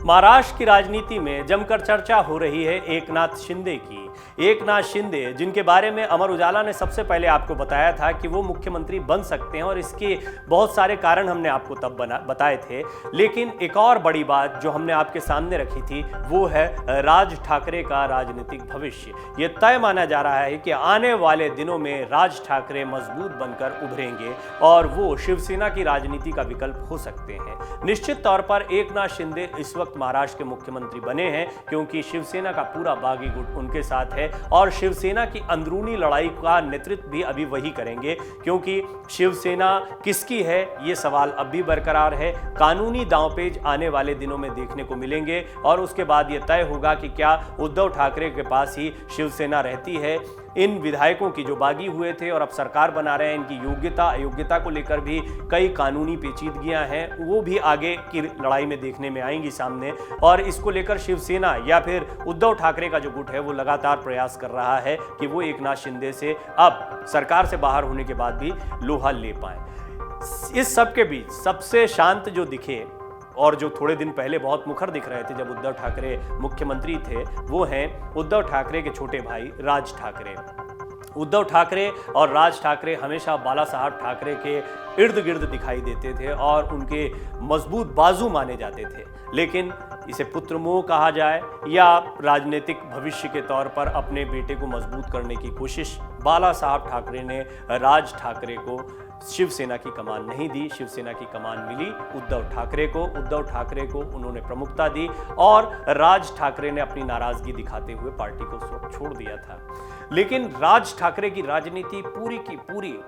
महाराष्ट्र की राजनीति में जमकर चर्चा हो रही है एकनाथ शिंदे की। एकनाथ शिंदे, जिनके बारे में अमर उजाला ने सबसे पहले आपको बताया था कि वो मुख्यमंत्री बन सकते हैं और इसके बहुत सारे कारण हमने आपको तब बताए थे। लेकिन एक और बड़ी बात जो हमने आपके सामने रखी थी वो है राज ठाकरे का राजनीतिक भविष्य। ये तय माना जा रहा है कि आने वाले दिनों में राज ठाकरे मजबूत बनकर उभरेंगे और वो शिवसेना की राजनीति का विकल्प हो सकते हैं। निश्चित तौर पर एकनाथ शिंदे इस वक्त महाराष्ट्र के मुख्यमंत्री बने हैं क्योंकि शिवसेना का पूरा बागी गुट उनके साथ है और शिवसेना की अंदरूनी लड़ाई का नेतृत्व भी अभी वही करेंगे, क्योंकि शिवसेना किसकी है ये सवाल अब भी बरकरार है। कानूनी दांवपेच आने वाले दिनों में देखने को मिलेंगे और उसके बाद ये तय होगा कि क्या उद्धव ठाकरे के पास ही शिवसेना रहती है। इन विधायकों की जो बागी हुए थे और अब सरकार बना रहे हैं, इनकी योग्यता अयोग्यता को लेकर भी कई कानूनी पेचीदगियां हैं, वो भी आगे की लड़ाई में देखने में आएंगी सामने। और इसको लेकर शिवसेना या फिर उद्धव ठाकरे का जो गुट है वो लगातार प्रयास कर रहा है कि वो एकनाथ शिंदे से अब सरकार से बाहर होने के बाद भी लोहा ले पाए। इस सब के बीच सबसे शांत जो दिखे और जो थोड़े दिन पहले बहुत मुखर दिख रहे थे जब उद्धव ठाकरे मुख्यमंत्री थे, वो हैं उद्धव ठाकरे के छोटे भाई राज ठाकरे। उद्धव ठाकरे और राज ठाकरे हमेशा बाला साहब ठाकरे के इर्द गिर्द दिखाई देते थे और उनके मजबूत बाजू माने जाते थे। लेकिन इसे पुत्र मोह कहा जाए या राजनीतिक भविष्य के तौर पर अपने बेटे को मजबूत करने की कोशिश, बाला साहब ठाकरे ने राज ठाकरे को शिवसेना की कमान नहीं दी। शिवसेना की कमान मिली उद्धव ठाकरे को। उद्धव ठाकरे को उन्होंने प्रमुखता दी और राज ठाकरे ने अपनी नाराजगी दिखाते हुए पार्टी को उस वक्त छोड़ दिया था। लेकिन राज ठाकरे की राजनीति पूरी की पूरी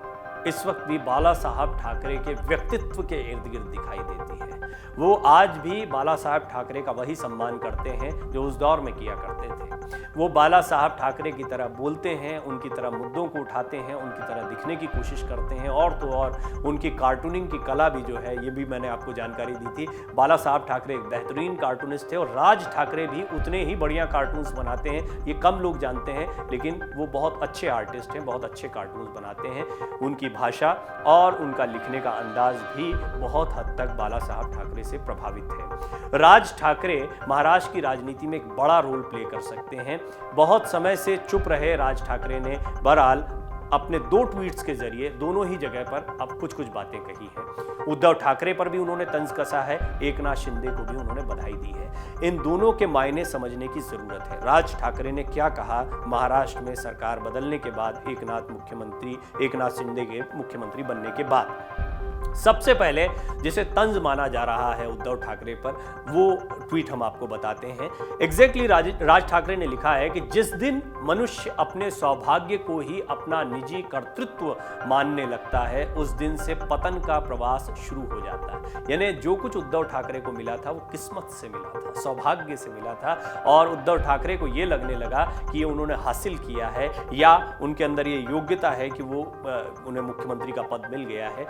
इस वक्त भी बाला साहब ठाकरे के व्यक्तित्व के इर्द गिर्द दिखाई देती है। वो आज भी बाला साहब ठाकरे का वही सम्मान करते हैं जो उस दौर में किया करते थे। वो बाला साहब ठाकरे की तरह बोलते हैं, उनकी तरह मुद्दों को उठाते हैं, उनकी तरह दिखने की कोशिश करते हैं और तो और उनकी कार्टूनिंग की कला भी जो है, ये भी मैंने आपको जानकारी दी थी। बाला साहब ठाकरे एक बेहतरीन कार्टूनिस्ट थे और राज ठाकरे भी उतने ही बढ़िया कार्टून्स बनाते हैं। ये कम लोग जानते हैं, लेकिन वो बहुत अच्छे आर्टिस्ट हैं, बहुत अच्छे कार्टून्स बनाते हैं। उनकी भाषा और उनका लिखने का अंदाज भी बहुत हद तक बाला साहब ठाकरे से प्रभावित है। राज ठाकरे महाराष्ट्र की राजनीति में एक बड़ा रोल प्ले कर सकते हैं। बहुत समय से चुप रहे राज ठाकरे ने बहरहाल अपने 2 ट्वीट्स के जरिए दोनों ही जगह पर अब कुछ कुछ बातें कही हैं। उद्धव ठाकरे पर भी उन्होंने तंज कसा है, एकनाथ शिंदे को भी उन्होंने बधाई दी है। इन दोनों के मायने समझने की जरूरत है। राज ठाकरे ने क्या कहा महाराष्ट्र में सरकार बदलने के बाद, एकनाथ शिंदे के मुख्यमंत्री बनने के बाद। सबसे पहले जिसे तंज माना जा रहा है उद्धव ठाकरे पर, वो ट्वीट हम आपको बताते हैं। एग्जैक्टली राज ठाकरे ने लिखा है कि जिस दिन मनुष्य अपने सौभाग्य को ही अपना निजी कर्तृत्व मानने लगता है, उस दिन से पतन का प्रवास शुरू हो जाता है। यानी जो कुछ उद्धव ठाकरे को मिला था वो किस्मत से मिला था, सौभाग्य से मिला था और उद्धव ठाकरे को ये लगने लगा कि ये उन्होंने हासिल किया है या उनके अंदर ये योग्यता है कि वो उन्हें मुख्यमंत्री का पद मिल गया है।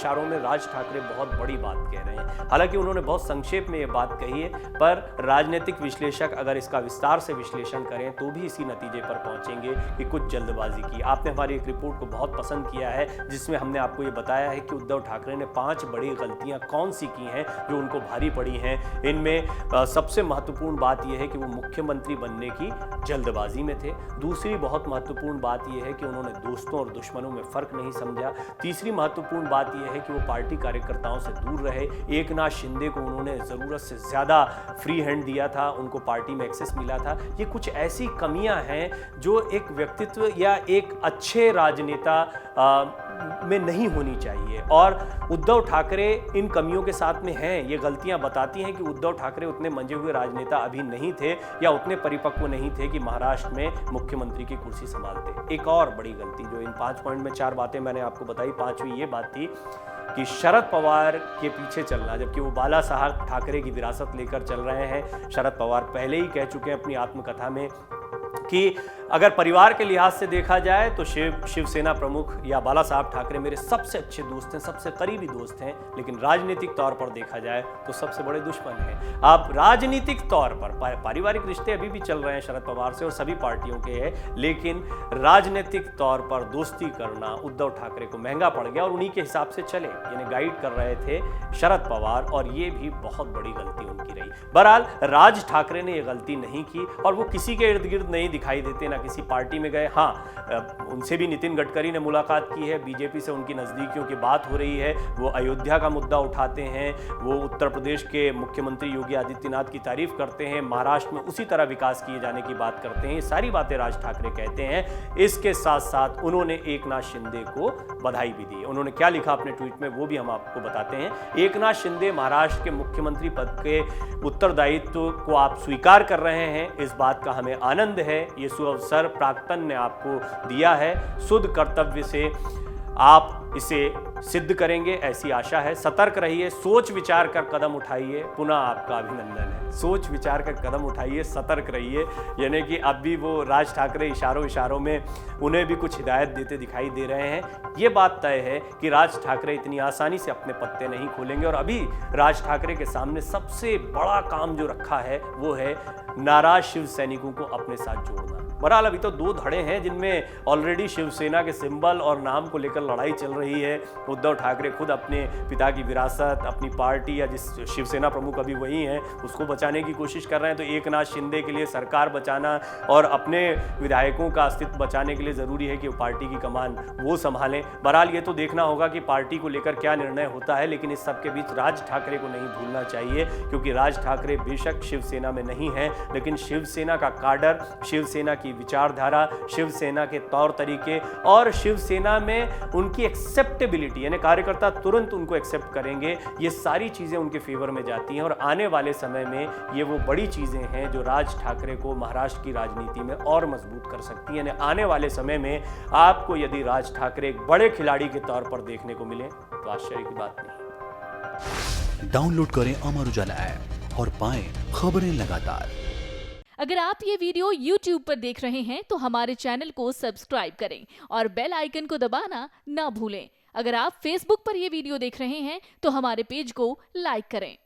इशारों में राज ठाकरे बहुत बड़ी बात कह रहे हैं। हालांकि उन्होंने बहुत संक्षेप में ये बात कही है, पर राजनीतिक विश्लेषक अगर इसका विस्तार से विश्लेषण करें तो भी इसी नतीजे पर पहुंचेंगे कि कुछ जल्दबाजी की। आपने हमारी एक रिपोर्ट को बहुत पसंद किया है जिसमें हमने आपको ये बताया है कि उद्धव ठाकरे ने 5 बड़ी गलतियां कौन सी की हैं जो उनको भारी पड़ी हैं। इनमें सबसे महत्वपूर्ण बात यह है कि वो मुख्यमंत्री बनने की जल्दबाजी में थे। दूसरी बहुत महत्वपूर्ण बात यह है कि उन्होंने दोस्तों और दुश्मनों में फर्क नहीं समझा। तीसरी महत्वपूर्ण बात यह है कि वो पार्टी कार्यकर्ताओं से दूर रहे। एकनाथ शिंदे को उन्होंने जरूरत से ज्यादा फ्री हैंड दिया था, उनको पार्टी में एक्सेस मिला था। ये कुछ ऐसी कमियां हैं जो एक व्यक्तित्व या एक अच्छे राजनेता में नहीं होनी चाहिए और उद्धव ठाकरे इन कमियों के साथ में हैं। ये गलतियां बताती हैं कि उद्धव ठाकरे उतने मंजे हुए राजनेता अभी नहीं थे या उतने परिपक्व नहीं थे कि महाराष्ट्र में मुख्यमंत्री की कुर्सी संभालते। एक और बड़ी गलती जो इन 5 पॉइंट में 4 बातें मैंने आपको बताई, 5वीं ये बात थी कि शरद पवार के पीछे चलना, जबकि वो बाला साहब ठाकरे की विरासत लेकर चल रहे हैं। शरद पवार पहले ही कह चुके हैं अपनी आत्मकथा में कि अगर परिवार के लिहाज से देखा जाए तो शिवसेना प्रमुख या बाला साहब ठाकरे मेरे सबसे अच्छे दोस्त हैं, सबसे करीबी दोस्त हैं, लेकिन राजनीतिक तौर पर देखा जाए तो सबसे बड़े दुश्मन हैं। अब राजनीतिक तौर पर पारिवारिक रिश्ते अभी भी चल रहे हैं शरद पवार से और सभी पार्टियों के हैं, लेकिन राजनीतिक तौर पर दोस्ती करना उद्धव ठाकरे को महंगा पड़ गया और उन्हीं के हिसाब से चले, यानी गाइड कर रहे थे शरद पवार, और ये भी बहुत बड़ी गलती उनकी रही। बहरहाल राज ठाकरे ने यह गलती नहीं की और वो किसी के इर्द गिर्द नहीं दिखाई देते, ना किसी पार्टी में गए। हाँ, उनसे भी नितिन गडकरी ने मुलाकात की है, बीजेपी से उनकी नज़दीकियों की बात हो रही है, वो अयोध्या का मुद्दा उठाते हैं, वो उत्तर प्रदेश के मुख्यमंत्री योगी आदित्यनाथ की तारीफ करते हैं, महाराष्ट्र में उसी तरह विकास किए जाने की बात करते हैं। ये सारी बातें राज ठाकरे कहते हैं। इसके साथ साथ उन्होंने एकनाथ शिंदे को बधाई भी दी। उन्होंने क्या लिखा अपने ट्वीट में वो भी हम आपको बताते हैं। एकनाथ शिंदे महाराष्ट्र के मुख्यमंत्री पद के उत्तरदायित्व को आप स्वीकार कर रहे हैं, इस बात का हमें आनंद है। ये सुअवसर प्राक्तन ने आपको दिया है, शुद्ध कर्तव्य से आप इसे सिद्ध करेंगे ऐसी आशा है। सतर्क रहिए, सोच विचार कर कदम उठाइए, पुनः आपका अभिनंदन है। सोच विचार कर कदम उठाइए, सतर्क रहिए, यानी कि अब भी वो राज ठाकरे इशारों में उन्हें भी कुछ हिदायत देते दिखाई दे रहे हैं। ये बात तय है कि राज ठाकरे इतनी आसानी से अपने पत्ते नहीं खोलेंगे और अभी राज ठाकरे के सामने सबसे बड़ा काम जो रखा है वो है नाराज शिव सैनिकों को अपने साथ जोड़ना। बहरहाल अभी तो 2 धड़े हैं जिनमें ऑलरेडी शिवसेना के सिंबल और नाम को लेकर लड़ाई चल रही है। उद्धव ठाकरे खुद अपने पिता की विरासत, अपनी पार्टी या जिस शिवसेना प्रमुख अभी वही हैं उसको बचाने की कोशिश कर रहे हैं, तो एकनाथ शिंदे के लिए सरकार बचाना और अपने विधायकों का अस्तित्व बचाने के लिए ज़रूरी है कि वो पार्टी की कमान वो संभालें। बहरहाल ये तो देखना होगा कि पार्टी को लेकर क्या निर्णय होता है, लेकिन इस सब के बीच राज ठाकरे को नहीं भूलना चाहिए, क्योंकि राज ठाकरे बेशक शिवसेना में नहीं हैं, लेकिन शिवसेना का काडर, शिवसेना की विचारधारा, शिवसेना के तौर तरीके और शिवसेना में उनकी एक्सेप्टेबिलिटी, यानी कार्यकर्ता तुरंत उनको एक्सेप्ट करेंगे, ये सारी चीजें उनके फेवर में जाती हैं और आने वाले समय में ये वो बड़ी चीजें हैं जो राज ठाकरे को महाराष्ट्र की राजनीति में और मजबूत कर सकती हैं। यानी आने वाले समय में आपको यदि राज ठाकरे एक बड़े खिलाड़ी के तौर पर देखने को मिले तो आश्चर्य की बात नहीं। डाउनलोड करें अमर उजाला ऐप और पाएं खबरें लगातार। अगर आप ये वीडियो YouTube पर देख रहे हैं तो हमारे चैनल को सब्सक्राइब करें और बेल आइकन को दबाना ना भूलें। अगर आप Facebook पर ये वीडियो देख रहे हैं तो हमारे पेज को लाइक करें।